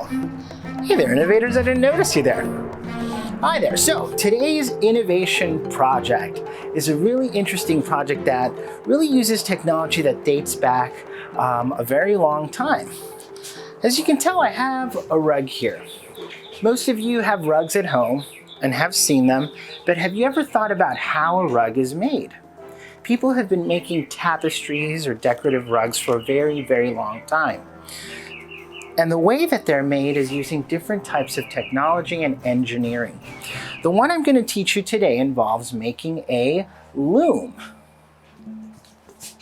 Oh, hey there, innovators. I didn't notice you there. Hi there. So today's innovation project is a really interesting project that really uses technology that dates back a very long time. As you can tell, I have a rug here. Most of you have rugs at home and have seen them, but have you ever thought about how a rug is made? People have been making tapestries or decorative rugs for a very, very long time. And the way that they're made is using different types of technology and engineering. The one I'm going to teach you today involves making a loom,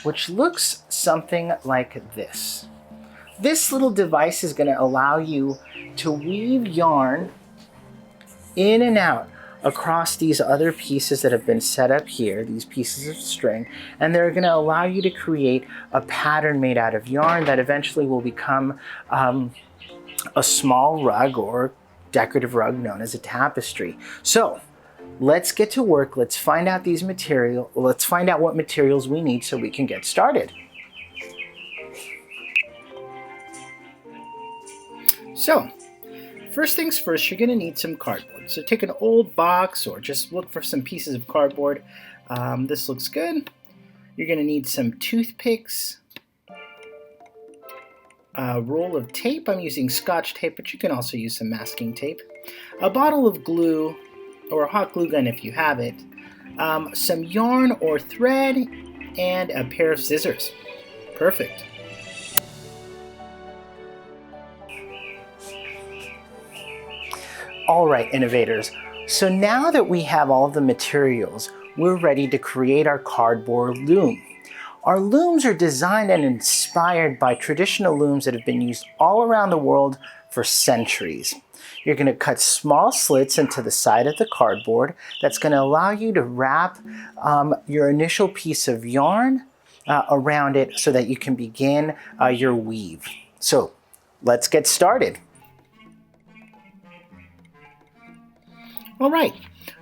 which looks something like this. This little device is going to allow you to weave yarn in and out across these other pieces that have been set up here, these pieces of string, and they're going to allow you to create a pattern made out of yarn that eventually will become a small rug or decorative rug known as a tapestry. So let's get to work. Let's find out let's find out what materials we need so we can get started. So first things first, you're going to need some cardboard. So take an old box or just look for some pieces of cardboard. This looks good. You're going to need some toothpicks, a roll of tape. I'm using Scotch tape, but you can also use some masking tape. A bottle of glue or a hot glue gun if you have it. Some yarn or thread and a pair of scissors. Perfect. All right, innovators. So now that we have all of the materials, we're ready to create our cardboard loom. Our looms are designed and inspired by traditional looms that have been used all around the world for centuries. You're going to cut small slits into the side of the cardboard. That's going to allow you to wrap your initial piece of yarn around it so that you can begin your weave. So let's get started. All right,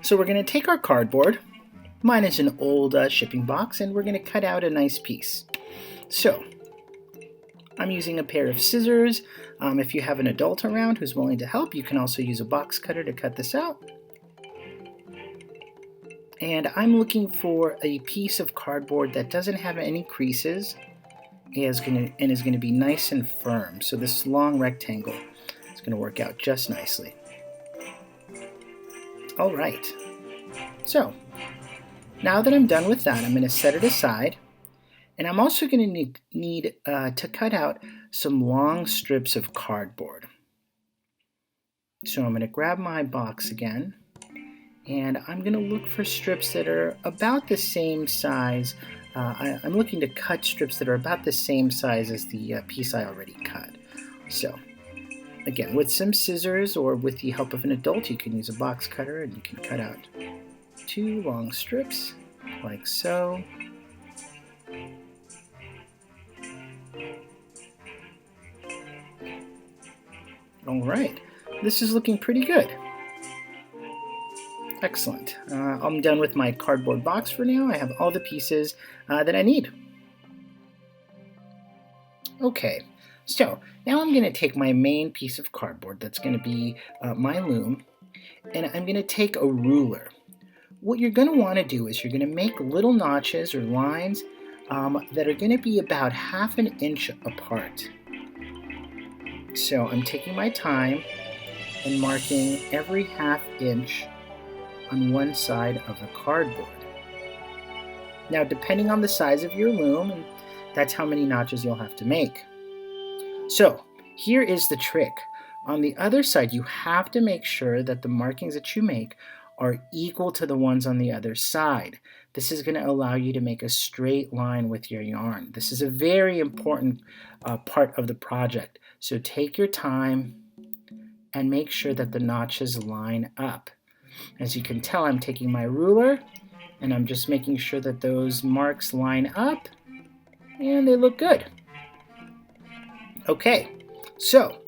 so we're going to take our cardboard. Mine is an old shipping box, and we're going to cut out a nice piece. So I'm using a pair of scissors. If you have an adult around who's willing to help, you can also use a box cutter to cut this out. And I'm looking for a piece of cardboard that doesn't have any creases and is going to be nice and firm. So this long rectangle is going to work out just nicely. All right, so now that I'm done with that, I'm going to set it aside, and I'm also going to need to cut out some long strips of cardboard. So I'm going to grab my box again, and I'm going to look for strips that are about the same size. I'm looking to cut strips that are about the same size as the piece I already cut. So again, with some scissors or with the help of an adult, you can use a box cutter and you can cut out 2 long strips like so. All right, this is looking pretty good. Excellent. I'm done with my cardboard box for now. I have all the pieces that I need. Okay. So now I'm going to take my main piece of cardboard that's going to be my loom, and I'm going to take a ruler. What you're going to want to do is you're going to make little notches or lines that are going to be about 1/2 inch apart. So I'm taking my time and marking every 1/2 inch on one side of the cardboard. Now, depending on the size of your loom, that's how many notches you'll have to make. So here is the trick. On the other side, you have to make sure that the markings that you make are equal to the ones on the other side. This is going to allow you to make a straight line with your yarn. This is a very important part of the project. So take your time and make sure that the notches line up. As you can tell, I'm taking my ruler and I'm just making sure that those marks line up and they look good. Okay, so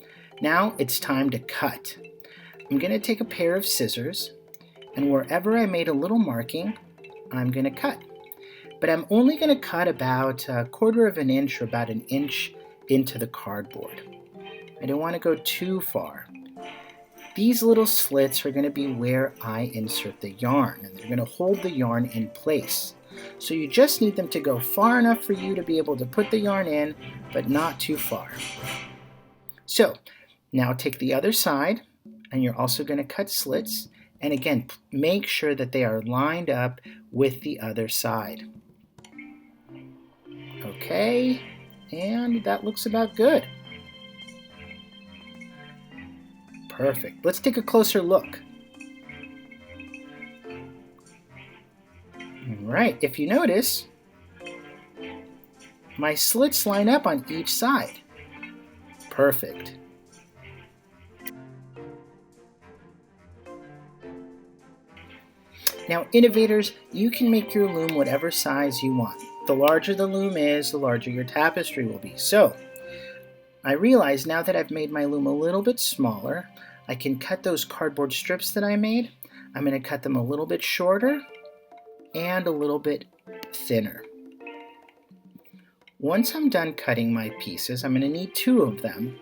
now it's time to cut. I'm going to take a pair of scissors, and wherever I made a little marking, I'm going to cut. But I'm only going to cut about 1/4 inch or about 1 inch into the cardboard. I don't want to go too far. These little slits are going to be where I insert the yarn, and they're going to hold the yarn in place. So you just need them to go far enough for you to be able to put the yarn in, but not too far. So now take the other side, and you're also going to cut slits, and again, make sure that they are lined up with the other side. Okay, and that looks about good. Perfect. Let's take a closer look. All right, if you notice, my slits line up on each side. Perfect. Now, innovators, you can make your loom whatever size you want. The larger the loom is, the larger your tapestry will be. So, I realize now that I've made my loom a little bit smaller, I can cut those cardboard strips that I made. I'm going to cut them a little bit shorter and a little bit thinner. Once I'm done cutting my pieces, I'm going to need 2 of them.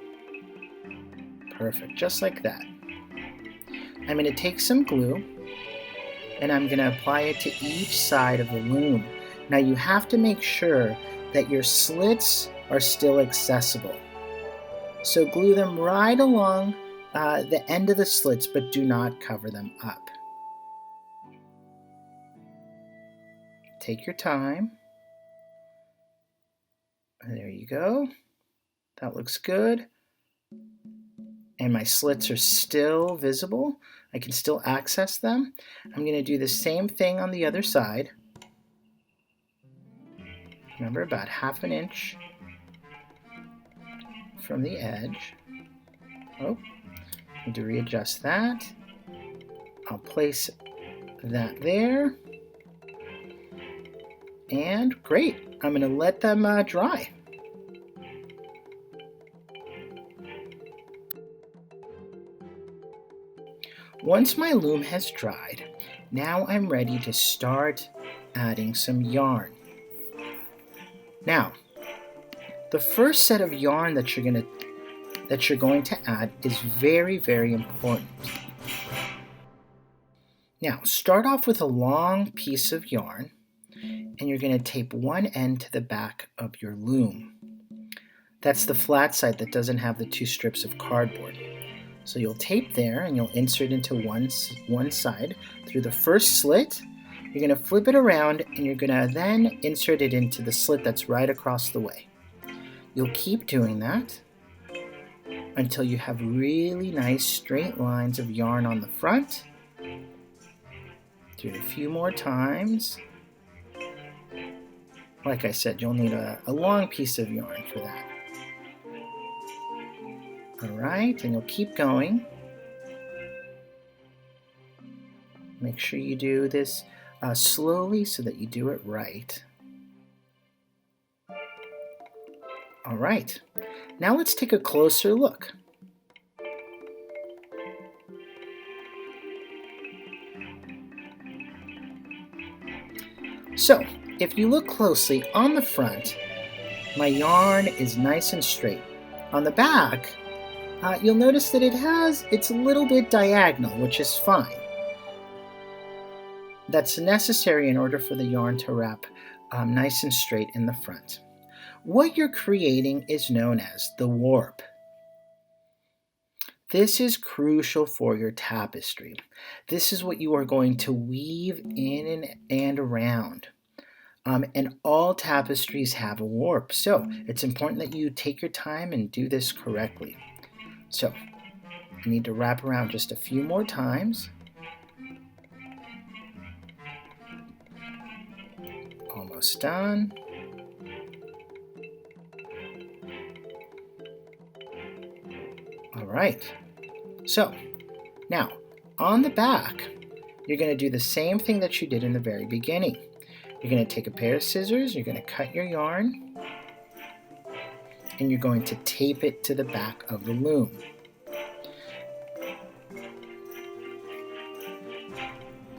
Perfect, just like that. I'm going to take some glue and I'm going to apply it to each side of the loom. Now you have to make sure that your slits are still accessible. So glue them right along the end of the slits, but do not cover them up. Take your time. There you go. That looks good. And my slits are still visible. I can still access them. I'm going to do the same thing on the other side. Remember, about 1/2 inch from the edge. Oh, need to readjust that. I'll place that there. And great, I'm going to let them dry. Once my loom has dried, now I'm ready to start adding some yarn. Now, the first set of yarn that you're going to add is very, very important. Now, start off with a long piece of yarn, and you're going to tape one end to the back of your loom. That's the flat side that doesn't have the 2 strips of cardboard. So you'll tape there, and you'll insert into one side through the first slit. You're going to flip it around, and you're going to then insert it into the slit that's right across the way. You'll keep doing that until you have really nice straight lines of yarn on the front. Do it a few more times. Like I said, you'll need a long piece of yarn for that. Alright, and you'll keep going. Make sure you do this slowly so that you do it right. Alright, now let's take a closer look. So, if you look closely on the front, my yarn is nice and straight. On the back, you'll notice that it's a little bit diagonal, which is fine. That's necessary in order for the yarn to wrap nice and straight in the front. What you're creating is known as the warp. This is crucial for your tapestry. This is what you are going to weave in and around. And all tapestries have a warp, so it's important that you take your time and do this correctly. So, I need to wrap around just a few more times. Almost done. All right. So, now, on the back, you're going to do the same thing that you did in the very beginning. You're going to take a pair of scissors, you're going to cut your yarn, and you're going to tape it to the back of the loom.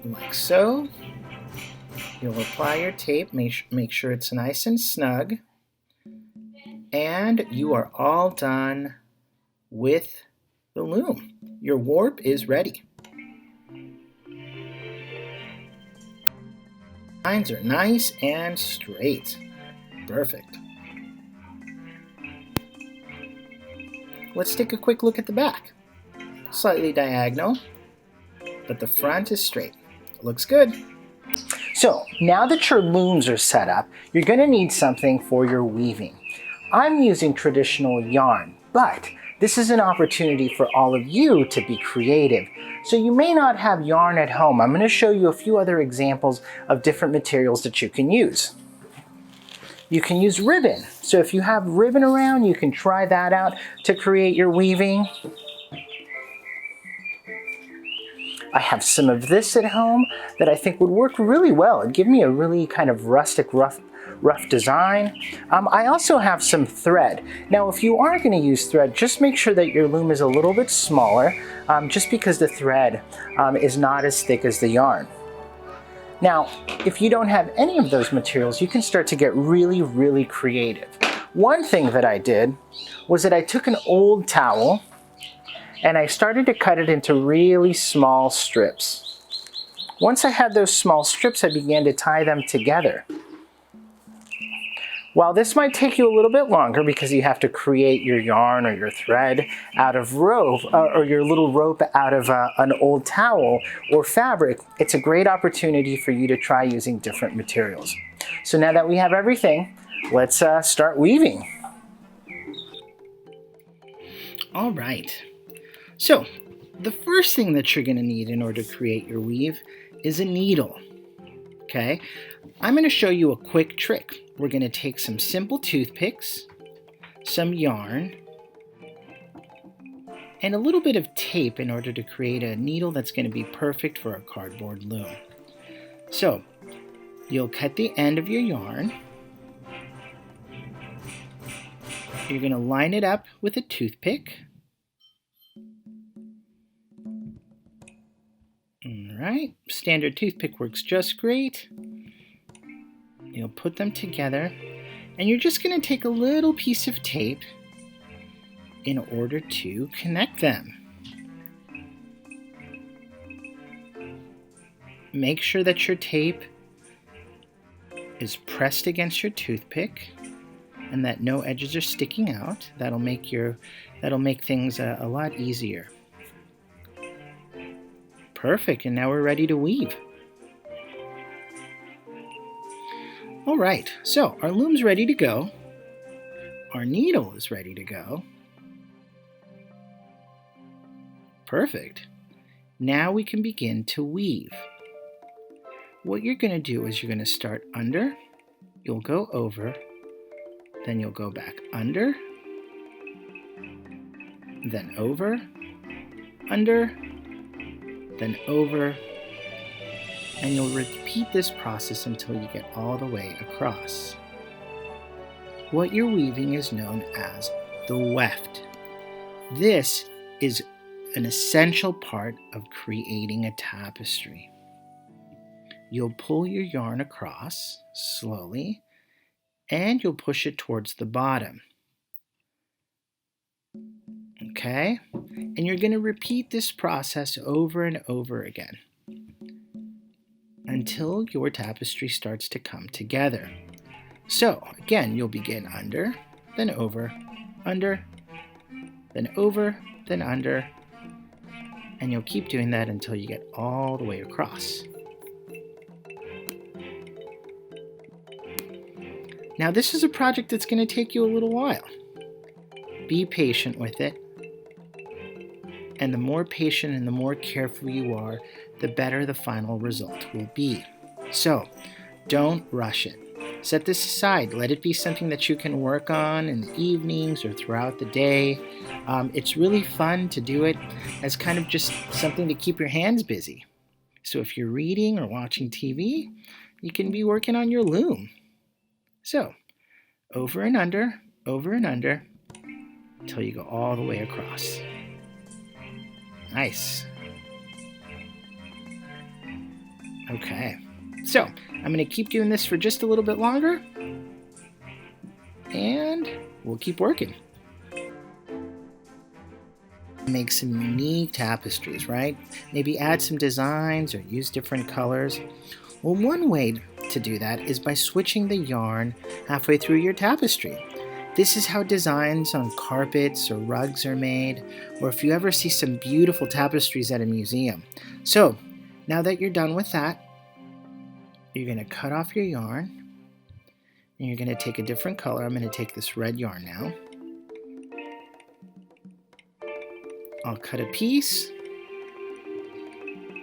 Like so. You'll apply your tape, make sure it's nice and snug, and you are all done with the loom. Your warp is ready. Lines are nice and straight. Perfect. Let's take a quick look at the back. Slightly diagonal, but the front is straight. Looks good. So now that your looms are set up, you're going to need something for your weaving. I'm using traditional yarn, but this is an opportunity for all of you to be creative. So you may not have yarn at home. I'm going to show you a few other examples of different materials that you can use. You can use ribbon. So if you have ribbon around, you can try that out to create your weaving. I have some of this at home that I think would work really well. It'd give me a really kind of rustic, rough design. I also have some thread. Now, if you are going to use thread, just make sure that your loom is a little bit smaller, just because the thread is not as thick as the yarn. Now, if you don't have any of those materials, you can start to get really, really creative. One thing that I did was that I took an old towel and I started to cut it into really small strips. Once I had those small strips, I began to tie them together. While this might take you a little bit longer because you have to create your yarn or your thread out of rope, or your little rope out of an old towel or fabric, it's a great opportunity for you to try using different materials. So now that we have everything, let's start weaving. All right. So the first thing that you're going to need in order to create your weave is a needle. Okay, I'm going to show you a quick trick. We're going to take some simple toothpicks, some yarn, and a little bit of tape in order to create a needle that's going to be perfect for a cardboard loom. So you'll cut the end of your yarn. You're going to line it up with a toothpick. Alright, standard toothpick works just great. You'll put them together, and you're just going to take a little piece of tape in order to connect them. Make sure that your tape is pressed against your toothpick and that no edges are sticking out. That'll make things a lot easier. Perfect, and now we're ready to weave. All right, so our loom's ready to go. Our needle is ready to go. Perfect. Now we can begin to weave. What you're going to do is you're going to start under, you'll go over, then you'll go back under, then over, under, then over, and you'll repeat this process until you get all the way across. What you're weaving is known as the weft. This is an essential part of creating a tapestry. You'll pull your yarn across slowly, and you'll push it towards the bottom. Okay? And you're going to repeat this process over and over again until your tapestry starts to come together. So, again, you'll begin under, then over, then over, then under, and you'll keep doing that until you get all the way across. Now, this is a project that's going to take you a little while. Be patient with it. And the more patient and the more careful you are, the better the final result will be. So, don't rush it. Set this aside. Let it be something that you can work on in the evenings or throughout the day. It's really fun to do it as kind of just something to keep your hands busy. So if you're reading or watching TV, you can be working on your loom. So, over and under, until you go all the way across. Nice. Okay, so I'm going to keep doing this for just a little bit longer, and we'll keep working. Make some unique tapestries, right? Maybe add some designs or use different colors. Well, one way to do that is by switching the yarn halfway through your tapestry. This is how designs on carpets or rugs are made, or if you ever see some beautiful tapestries at a museum. So, now that you're done with that, you're going to cut off your yarn, and you're going to take a different color. I'm going to take this red yarn now. I'll cut a piece,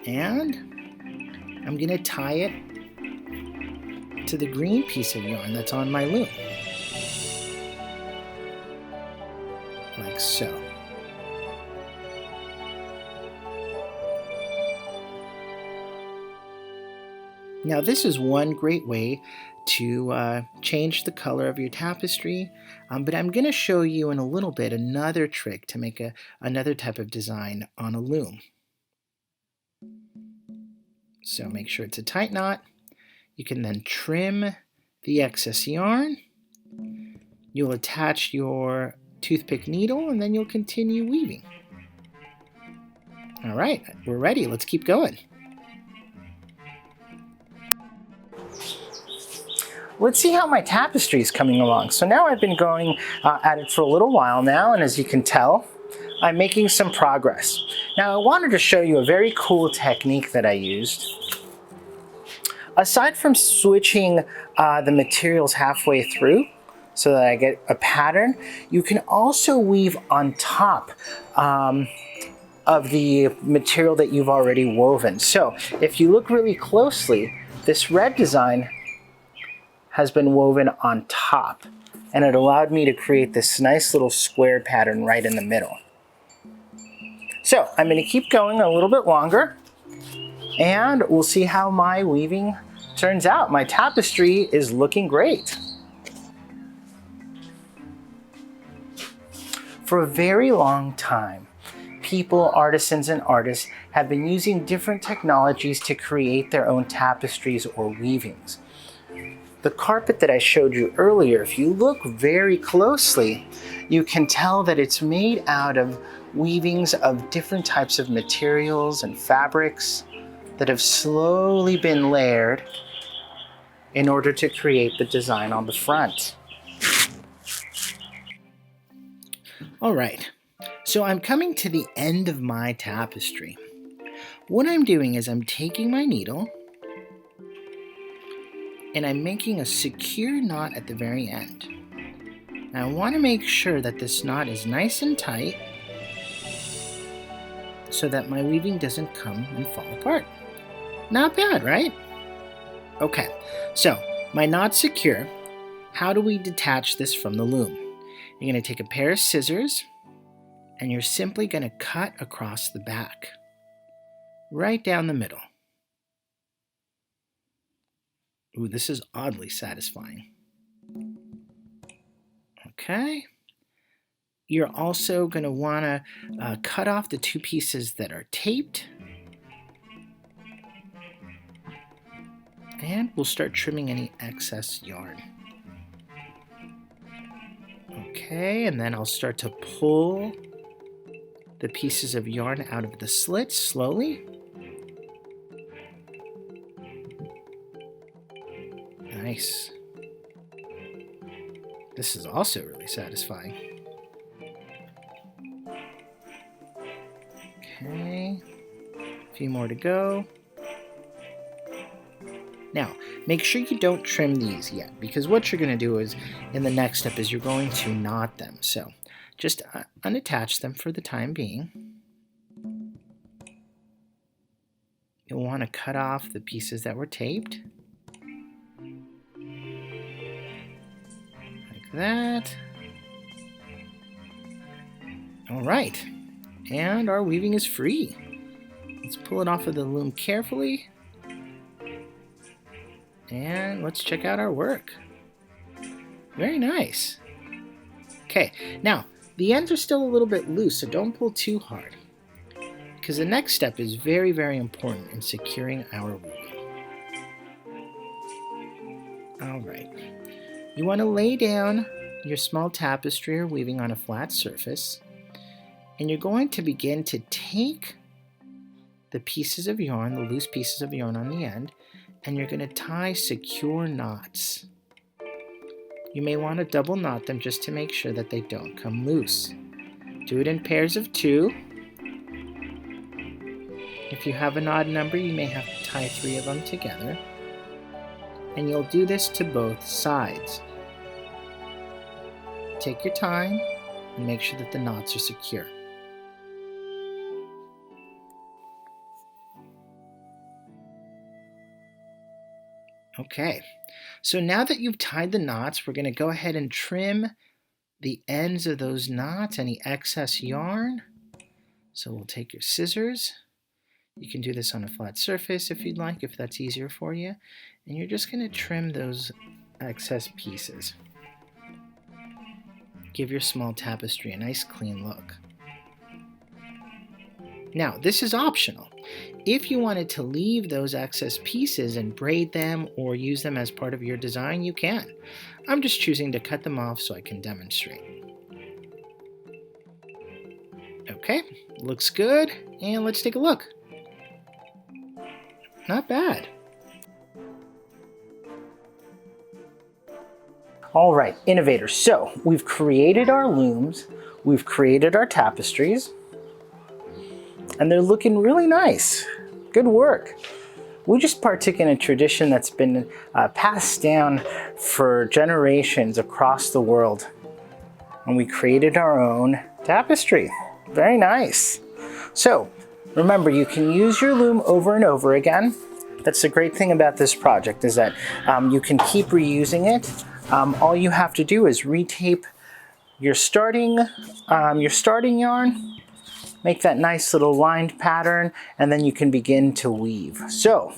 and I'm going to tie it to the green piece of yarn that's on my loom. Like so. Now this is one great way to change the color of your tapestry, but I'm going to show you in a little bit another trick to make another type of design on a loom. So make sure it's a tight knot. You can then trim the excess yarn. You'll attach your toothpick needle, and then you'll continue weaving. All right, we're ready. Let's keep going. Let's see how my tapestry is coming along. So now I've been going at it for a little while now, and as you can tell, I'm making some progress. Now I wanted to show you a very cool technique that I used. Aside from switching the materials halfway through so that I get a pattern, you can also weave on top of the material that you've already woven. So if you look really closely, this red design has been woven on top, and it allowed me to create this nice little square pattern right in the middle. So I'm going to keep going a little bit longer, and we'll see how my weaving turns out. My tapestry is looking great. For a very long time, people, artisans, and artists have been using different technologies to create their own tapestries or weavings. The carpet that I showed you earlier, if you look very closely, you can tell that it's made out of weavings of different types of materials and fabrics that have slowly been layered in order to create the design on the front. All right, so I'm coming to the end of my tapestry. What I'm doing is I'm taking my needle and I'm making a secure knot at the very end. Now I want to make sure that this knot is nice and tight so that my weaving doesn't come and fall apart. Not bad, right? Okay, so my knot's secure. How do we detach this from the loom? You're going to take a pair of scissors and you're simply going to cut across the back, right down the middle. Ooh, this is oddly satisfying. Okay. You're also going to want to cut off the two pieces that are taped. And we'll start trimming any excess yarn. Okay, and then I'll start to pull the pieces of yarn out of the slits slowly. Nice. This is also really satisfying. Okay, a few more to go. Now, make sure you don't trim these yet, because what you're going to do is, in the next step, is you're going to knot them. So just unattach them for the time being. You'll want to cut off the pieces that were taped. Like that. All right, and our weaving is free. Let's pull it off of the loom carefully. And let's check out our work. Very nice. Okay, now the ends are still a little bit loose, so don't pull too hard, because the next step is very, very important in securing our weaving. All right, you want to lay down your small tapestry or weaving on a flat surface, And you're going to begin to take the pieces of yarn, the loose pieces of yarn on the end, and you're going to tie secure knots. You may want to double knot them just to make sure that they don't come loose. Do it in pairs of 2. If you have an odd number, you may have to tie 3 of them together. And you'll do this to both sides. Take your time and make sure that the knots are secure. Okay, so now that you've tied the knots, we're going to go ahead and trim the ends of those knots, any excess yarn. So we'll take your scissors. You can do this on a flat surface if you'd like, if that's easier for you. And you're just going to trim those excess pieces. Give your small tapestry a nice clean look. Now, this is optional. If you wanted to leave those excess pieces and braid them or use them as part of your design, you can. I'm just choosing to cut them off so I can demonstrate. Okay, looks good, and let's take a look. Not bad. All right, innovators, so we've created our looms, we've created our tapestries, and they're looking really nice. Good work. We just partook in a tradition that's been passed down for generations across the world. And we created our own tapestry. Very nice. So remember, you can use your loom over and over again. That's the great thing about this project, is that you can keep reusing it. All you have to do is retape your starting yarn, make that nice little lined pattern, and then you can begin to weave. So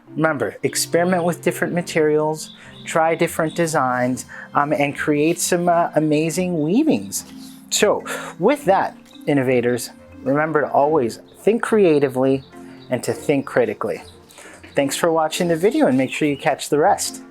remember, experiment with different materials, try different designs, and create some amazing weavings. So with that, innovators, remember to always think creatively and to think critically. Thanks for watching the video, and make sure you catch the rest.